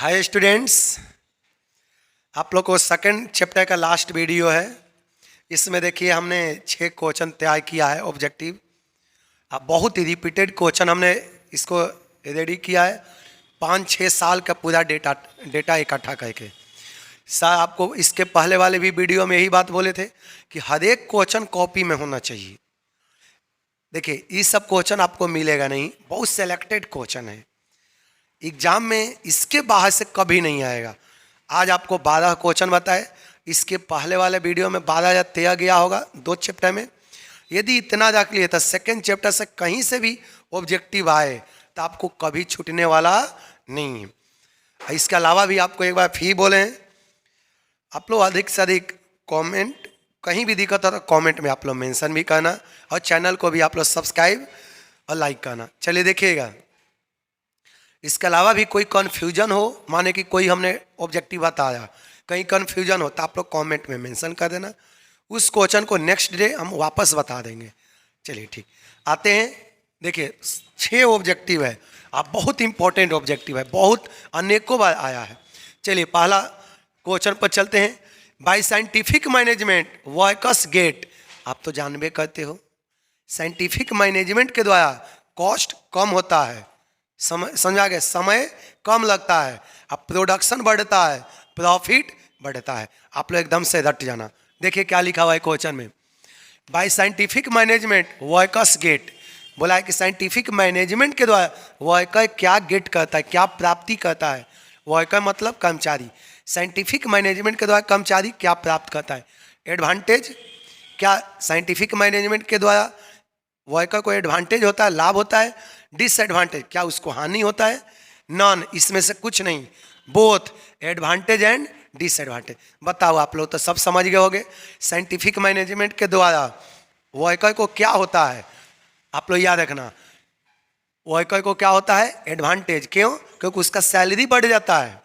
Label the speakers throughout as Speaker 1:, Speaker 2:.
Speaker 1: Hi students, आप लोग को सेकंड चैप्टर का लास्ट वीडियो है। इसमें देखिए हमने 6 क्वेश्चन तैयार किया है ऑब्जेक्टिव। अब बहुत ही रिपीटेड क्वेश्चन हमने इसको रेडी किया है 5-6 साल का पूरा डेटा इकट्ठा करके। सर आपको इसके पहले वाले भी वीडियो में यही बात बोले थे कि हर एक क्वेश्चन कॉपी में होना चाहिए। देखिए ये सब क्वेश्चन आपको मिलेगा नहीं, बहुत सेलेक्टेड क्वेश्चन है। एग्जाम में इसके बाहर से कभी नहीं आएगा। आज आपको 12 क्वेश्चन बताए, इसके पहले वाले वीडियो में 12 तैयार गया होगा 2 चैप्टर में। यदि इतना रख लिए तो सेकंड चैप्टर से कहीं से भी ऑब्जेक्टिव आए तो आपको कभी छूटने वाला नहीं है। इसके अलावा भी आपको एक बार फिर बोले, आप लोग अधिक से अधिक कमेंट कहीं भी दिक्कत हो तो कमेंट में आप लोग मेंशन भी करना और चैनल को भी आप लोग सब्सक्राइब और लाइक करना। चलिए देखिएगा, इसके अलावा भी कोई कन्फ्यूजन हो, माने कि कोई हमने ऑब्जेक्टिव बताया, कहीं कन्फ्यूजन हो तो आप लोग कमेंट में मेंशन कर देना। उस क्वेश्चन को नेक्स्ट डे हम वापस बता देंगे। चलिए ठीक, आते हैं। देखिए 6 ऑब्जेक्टिव है, आप बहुत इंपॉर्टेंट ऑब्जेक्टिव है, बहुत अनेकों बार आया है। चलिए पहला क्वेश्चन पर चलते हैं। By scientific management workers get, आप तो जानबे करते हो साइंटिफिक मैनेजमेंट के द्वारा कॉस्ट कम होता है, समय समझा गया, समय कम लगता है, अब प्रोडक्शन बढ़ता है, प्रॉफिट बढ़ता है। आप लोग एकदम से रट जाना। देखिए क्या लिखा हुआ है क्वेश्चन में, by scientific management workers get. बोला है कि साइंटिफिक मैनेजमेंट के द्वारा वर्कर क्या गेट करता है, क्या प्राप्ति करता है। वर्कर मतलब कर्मचारी, साइंटिफिक मैनेजमेंट के द्वारा कर्मचारी क्या प्राप्त करता है। एडवांटेज, क्या साइंटिफिक मैनेजमेंट के द्वारा वर्कर को एडवांटेज होता है, लाभ होता है। डिसएडवांटेज, क्या उसको हानि होता है। नॉन, इसमें से कुछ नहीं। Both, advantage and disadvantage. बताओ, आप लोग तो सब समझ गए होंगे साइंटिफिक मैनेजमेंट के द्वारा वर्कर को क्या होता है। आप लोग याद रखना, वर्कर को क्या होता है, एडवांटेज। क्यों? क्योंकि उसका सैलरी बढ़ जाता है,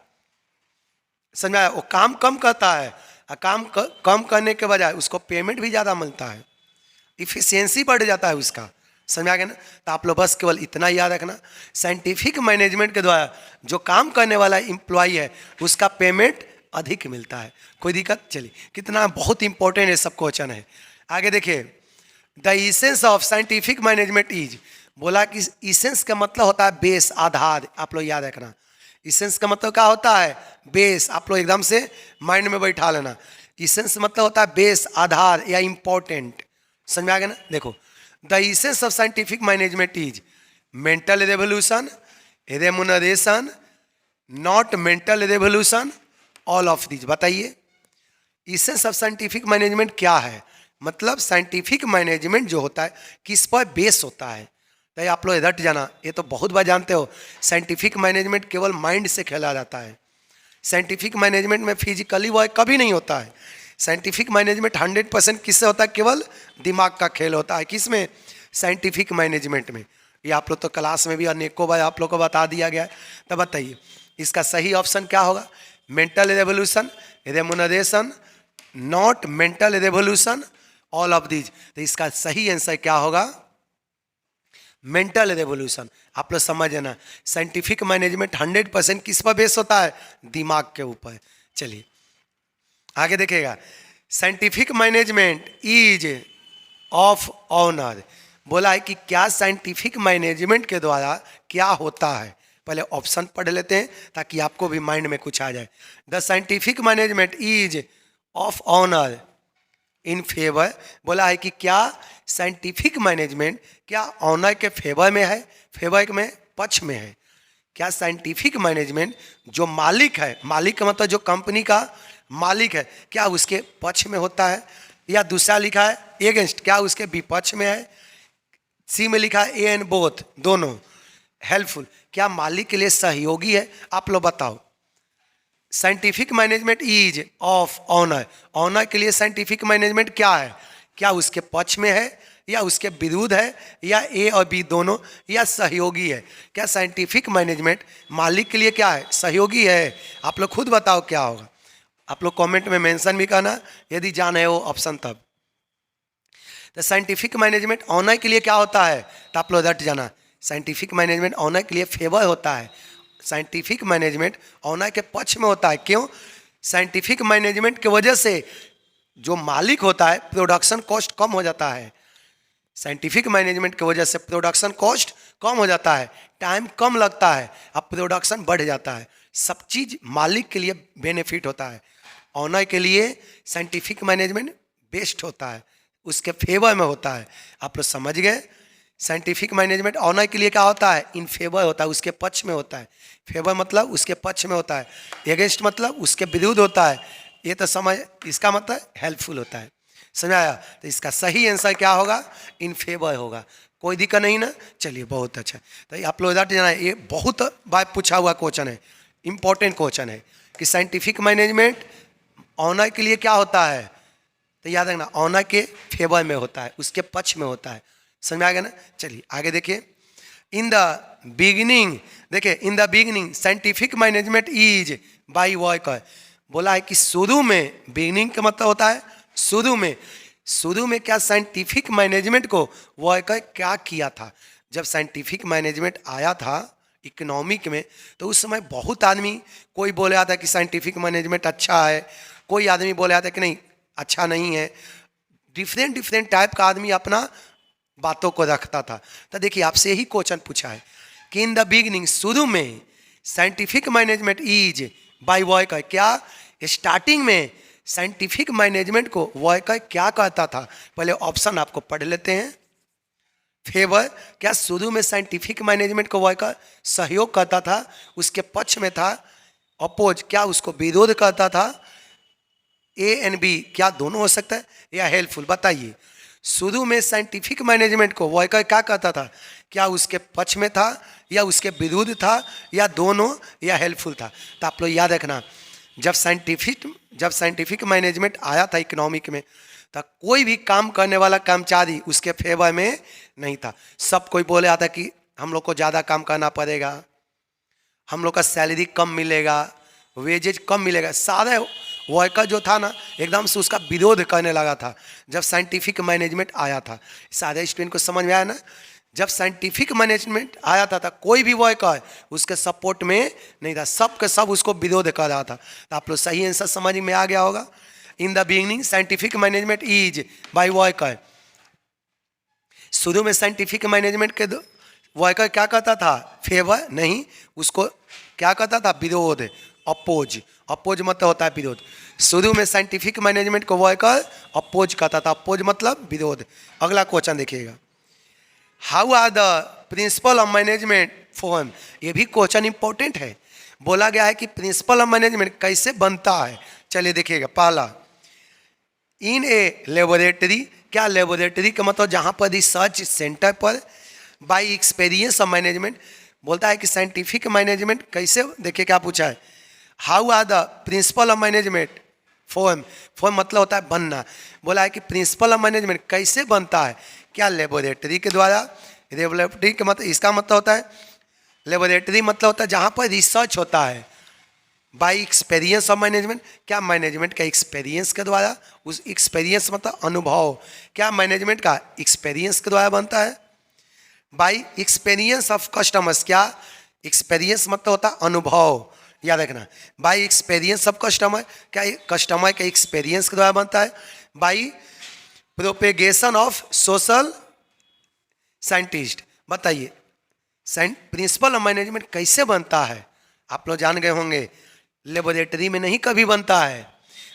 Speaker 1: समझा। वो काम कम करता है और कम करने के बजाय उसको पेमेंट भी ज़्यादा मिलता है, इफिशियंसी बढ़ जाता है उसका, समझा गया ना। तो आप लोग बस केवल इतना याद रखना, साइंटिफिक मैनेजमेंट के द्वारा जो काम करने वाला एम्प्लॉय है उसका पेमेंट अधिक मिलता है। कोई दिक्कत? चलिए, कितना बहुत इंपॉर्टेंट है सब क्वेश्चन है। आगे देखिए, the essence of scientific management is. बोला कि इसेंस का मतलब होता है बेस, आधार। आप लोग याद रखना, इसेंस का मतलब क्या होता है, बेस। आप लोग एकदम से माइंड में बैठा लेना, इसेंस मतलब होता है बेस, आधार या इंपॉर्टेंट, समझ में आ गया ना। देखो, the essence of scientific management is mental revolution, remuneration, not mental revolution, all of these. बताइए इसेंस ऑफ साइंटिफिक मैनेजमेंट क्या है। मतलब साइंटिफिक मैनेजमेंट जो होता है किस पर बेस होता है। तो आप लोग रट जाना, ये तो बहुत बार जानते हो, साइंटिफिक मैनेजमेंट केवल माइंड से खेला जाता है। साइंटिफिक मैनेजमेंट में फिजिकली वर्क कभी नहीं होता है। साइंटिफिक मैनेजमेंट 100% किससे होता है, केवल दिमाग का खेल होता है। किसमें? साइंटिफिक मैनेजमेंट में। ये आप लोग तो क्लास में भी अनेकों बार आप लोग को बता दिया गया है। तो बताइए इसका सही ऑप्शन क्या होगा। Mental revolution, remuneration, not mental revolution, all of these. तो इसका सही आंसर क्या होगा, मेंटल रेवोल्यूशन। आप लोग समझ ना, साइंटिफिक मैनेजमेंट 100% किस पर बेस होता है, दिमाग के ऊपर। चलिए आगे देखिएगा, scientific management is of honour. बोला है कि क्या साइंटिफिक मैनेजमेंट के द्वारा क्या होता है। पहले ऑप्शन पढ़ लेते हैं ताकि आपको भी माइंड में कुछ आ जाए। The scientific management is of honour in favour. बोला है कि क्या साइंटिफिक मैनेजमेंट क्या ऑनर के फेवर में है, फेवर में, पक्ष में है। क्या साइंटिफिक मैनेजमेंट जो मालिक है, मालिक का मतलब जो कंपनी का मालिक है, क्या उसके पक्ष में होता है। या दूसरा लिखा है एगेंस्ट, क्या उसके विपक्ष में है। सी में लिखा है ए एंड बोथ, दोनों। हेल्पफुल, क्या मालिक के लिए सहयोगी है। आप लोग बताओ, scientific management is of honour, honour के लिए साइंटिफिक मैनेजमेंट क्या है, क्या उसके पक्ष में है या उसके विरुद्ध है, या ए और बी दोनों, या सहयोगी है। क्या साइंटिफिक मैनेजमेंट मालिक के लिए क्या है, सहयोगी है। आप लोग खुद बताओ क्या होगा। आप लोग कमेंट में मेंशन भी करना यदि जान है वो ऑप्शन। तब तो साइंटिफिक मैनेजमेंट ऑनर के लिए क्या होता है, तो आप लोग रट जाना, साइंटिफिक मैनेजमेंट ऑनर के लिए फेवर होता है। साइंटिफिक मैनेजमेंट ऑनर के पक्ष में होता है। क्यों? साइंटिफिक मैनेजमेंट की वजह से जो मालिक होता है प्रोडक्शन कॉस्ट कम हो जाता है। साइंटिफिक मैनेजमेंट की वजह से प्रोडक्शन कॉस्ट कम हो जाता है, टाइम कम लगता है, अब प्रोडक्शन बढ़ जाता है। सब चीज़ मालिक के लिए बेनिफिट होता है। ऑनर के लिए साइंटिफिक मैनेजमेंट बेस्ट होता है, उसके फेवर में होता है। आप लोग समझ गए? साइंटिफिक मैनेजमेंट ऑनर के लिए क्या होता है? इन फेवर होता है, उसके पक्ष में होता है। फेवर मतलब उसके पक्ष में होता है, अगेंस्ट मतलब उसके विरुद्ध होता है। ये तो समझ, इसका मतलब हेल्पफुल होता है। समझ आया? तो इसका सही आंसर क्या होगा? इन फेवर होगा। कोई दिक्कत नहीं ना? चलिए, बहुत अच्छा। तो आप लोग जाना, ये बहुत बार पूछा हुआ क्वेश्चन है, इंपॉर्टेंट क्वेश्चन है कि साइंटिफिक मैनेजमेंट ऑनर के लिए क्या होता है। तो याद रखना, ऑनर के फेवर में होता है, उसके पक्ष में होता है। समझ में आ गया ना? चलिए आगे देखिए। इन द बिगिनिंग, देखिए, in the beginning scientific management is by worker. बोला है कि शुरू में, बिगिनिंग का मतलब होता है शुरू में। शुरू में क्या साइंटिफिक मैनेजमेंट को वर्कर क्या किया था? जब साइंटिफिक मैनेजमेंट आया था इकोनॉमिक में, तो उस समय बहुत आदमी, कोई बोला था कि साइंटिफिक मैनेजमेंट अच्छा है, कोई आदमी बोला था कि नहीं अच्छा नहीं है। डिफरेंट डिफरेंट टाइप का आदमी अपना बातों को रखता था। तो देखिए, आपसे यही क्वेश्चन पूछा है कि इन द बिगिनिंग, शुरू में scientific management is by worker. क्या स्टार्टिंग में साइंटिफिक मैनेजमेंट को वर्कर क्या कहता था? पहले ऑप्शन आपको पढ़ लेते हैं। फेवर, क्या शुरू में साइंटिफिक मैनेजमेंट को वर्कर सहयोग करता था, उसके पक्ष में था। अपोज, क्या उसको विरोध करता था। ए एंड बी, क्या दोनों हो सकता है, या हेल्पफुल? बताइए, शुरू में साइंटिफिक मैनेजमेंट को वर्कर क्या कहता था? क्या उसके पक्ष में था, या उसके विरुद्ध था, या दोनों, या हेल्पफुल था? तो आप लोग याद रखना, जब साइंटिफिक मैनेजमेंट आया था इकोनॉमिक में, तो कोई भी काम करने वाला कर्मचारी उसके फेवर में नहीं था। सब कोई बोले आता कि हम लोग को ज़्यादा काम करना पड़ेगा, हम लोग का सैलरी कम मिलेगा, वेजेज कम मिलेगा। सारे वर्कर जो था ना, एकदम से उसका विरोध करने लगा था जब साइंटिफिक मैनेजमेंट आया था। सारे स्टूडेंट को समझ में आया ना? जब साइंटिफिक मैनेजमेंट आया था कोई भी वर्कर उसके सपोर्ट में नहीं था, सब के सब उसको विरोध कर रहा था। तो आप लोग सही आंसर समझ में आ गया होगा। In the beginning scientific management is by worker. शुरू में साइंटिफिक मैनेजमेंट के वर्कर क्या कहता था? फेवर नहीं, उसको क्या कहता था? विरोध, अपोज। अपोज मतलब होता है विरोध। शुरू में साइंटिफिक मैनेजमेंट को वर्कर अपोज करता था, अपोज मतलब विरोध। अगला क्वेश्चन देखिएगा, how are the principle of management form. ये भी क्वेश्चन इंपॉर्टेंट है। बोला गया है कि प्रिंसिपल ऑफ मैनेजमेंट कैसे बनता है। चलिए देखिएगा, पहला, इन ए लेबोरेटरी। क्या लेबोरेटरी का मतलब? जहाँ पर रिसर्च सेंटर पर। बाई एक्सपीरियंस ऑफ मैनेजमेंट, बोलता है कि साइंटिफिक मैनेजमेंट कैसे, देखिए क्या पूछा है, how are the principle of management form. Form मतलब होता है बनना। बोला है कि प्रिंसिपल ऑफ मैनेजमेंट कैसे बनता है? क्या लेबोरेटरी के द्वारा। लेबोरेटरी के मतलब, इसका मतलब होता है, लेबोरेटरी मतलब होता है जहाँ पर रिसर्च होता है। बाई एक्सपीरियंस ऑफ मैनेजमेंट, क्या मैनेजमेंट का एक्सपीरियंस के द्वारा। उस एक्सपीरियंस मतलब अनुभव, क्या मैनेजमेंट का एक्सपीरियंस के द्वारा बनता है। बाई एक्सपीरियंस ऑफ कस्टमर्स, क्या एक्सपीरियंस मतलब होता है अनुभव, याद रखना। बाई एक्सपीरियंस ऑफ कस्टमर, क्या कस्टमर के एक्सपीरियंस के द्वारा बनता है। By propagation of social scientist. बताइए, प्रिंसिपल ऑफ मैनेजमेंट कैसे बनता है? आप लोग जान गए होंगे, लेबोरेटरी में नहीं कभी बनता है।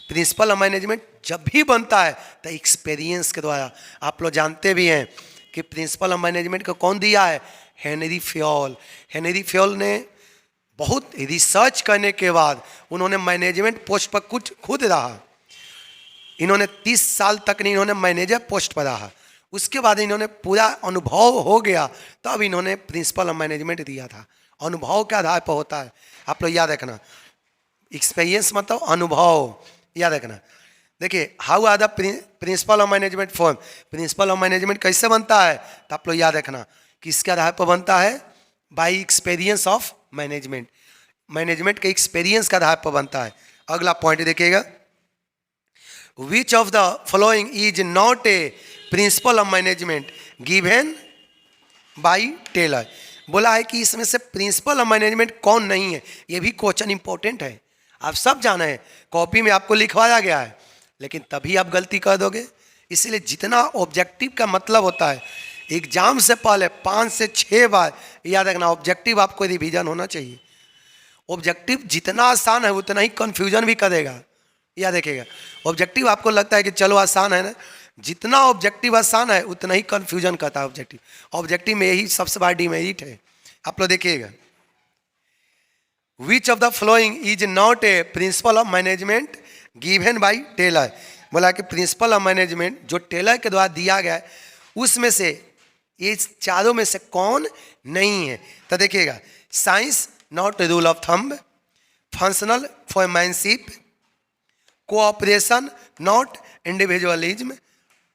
Speaker 1: प्रिंसिपल ऑफ मैनेजमेंट जब भी बनता है तो एक्सपीरियंस के द्वारा। आप लोग जानते भी हैं कि प्रिंसिपल ऑफ मैनेजमेंट को कौन दिया है? Henry Fayol. हेनरी फ्योल ने बहुत रिसर्च करने के बाद उन्होंने मैनेजमेंट पोस्ट पर कुछ खुद रहा। इन्होंने 30 साल तक नहीं, इन्होंने मैनेजर पोस्ट पर रहा। उसके बाद इन्होंने पूरा अनुभव हो गया, तब इन्होंने प्रिंसिपल ऑफ मैनेजमेंट दिया था। अनुभव के आधार पर होता है, आप लोग याद रखना। एक्सपीरियंस मतलब अनुभव, याद रखना। देखिए, how are the principle of management form. Principle of management कैसे बनता है? तो आप लोग याद रखना, किसके आधार पर बनता है? By experience of management. Management के एक्सपीरियंस के आधार पर बनता है। अगला पॉइंट देखिएगा, which of the following is not a principle of management given by Taylor. बोला है कि इसमें से प्रिंसिपल ऑफ मैनेजमेंट कौन नहीं है। ये भी क्वेश्चन इंपॉर्टेंट है, आप सब जाना है, कॉपी में आपको लिखवाया गया है, लेकिन तभी आप गलती कर दोगे। इसलिए जितना ऑब्जेक्टिव का मतलब होता है, एग्जाम से पहले 5 से 6 बार याद रखना, ऑब्जेक्टिव आपको रिवीजन होना चाहिए। ऑब्जेक्टिव जितना आसान है उतना ही कंफ्यूजन भी करेगा। या देखिएगा, ऑब्जेक्टिव आपको लगता है कि चलो आसान है ना, जितना ऑब्जेक्टिव आसान है उतना ही कंफ्यूजन करता है ऑब्जेक्टिव। ऑब्जेक्टिव में यही सबसे बड़ा डिमेरिट है। आप लोग देखिएगा, which of the following is not a principle of management given by Taylor. बोला कि प्रिंसिपल ऑफ मैनेजमेंट जो टेलर के द्वारा दिया गया है उसमें से ये चारों में से कौन नहीं है। तो देखिएगा, science not rule of thumb, functional foremanship, cooperation not individualism,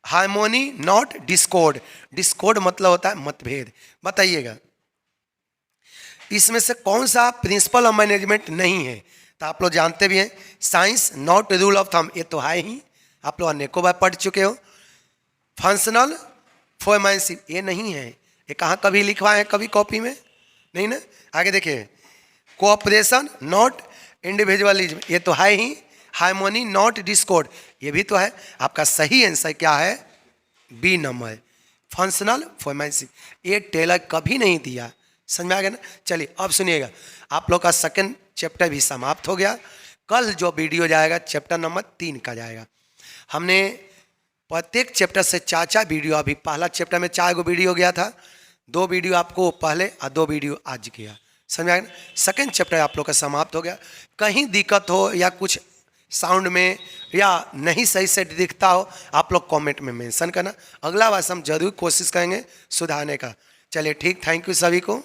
Speaker 1: harmony not Discord. Discord मतलब होता है मतभेद। बताइएगा इसमें से कौन सा प्रिंसिपल ऑफ मैनेजमेंट नहीं है। तो आप लोग जानते भी हैं, science not rule of thumb, ये तो है ही, आप लोग अनेकों बार पढ़ चुके हो। फंक्शनल फोरमैनशिप ये नहीं है, ये कहाँ कभी लिखवाए हैं कभी कॉपी में नहीं ना। आगे देखिए, कोऑपरेशन नॉट इंडिविजुअलिज्म ये तो है ही, हार्मोनी नॉट डिस्कॉर्ड ये भी तो है। आपका सही आंसर क्या है, बी नंबर, फंक्शनल फोरमैनशिप। ये टेलर कभी नहीं दिया, समझ में आ गया ना। चलिए अब सुनिएगा, आप लोग का सेकंड चैप्टर भी समाप्त हो गया। कल जो वीडियो जाएगा चैप्टर नंबर 3 का जाएगा। हमने प्रत्येक चैप्टर से 4 वीडियो, अभी पहला चैप्टर में 4 वीडियो गया था, 2 वीडियो आपको पहले और 2 वीडियो आज गया, समझ आया ना। सेकंड चैप्टर आप लोग का समाप्त हो गया। कहीं दिक्कत हो या कुछ साउंड में या नहीं सही से दिखता हो, आप लोग कमेंट में मेंशन करना, अगला बार हम जरूर कोशिश करेंगे सुधारने का। चलिए ठीक, थैंक यू सभी को।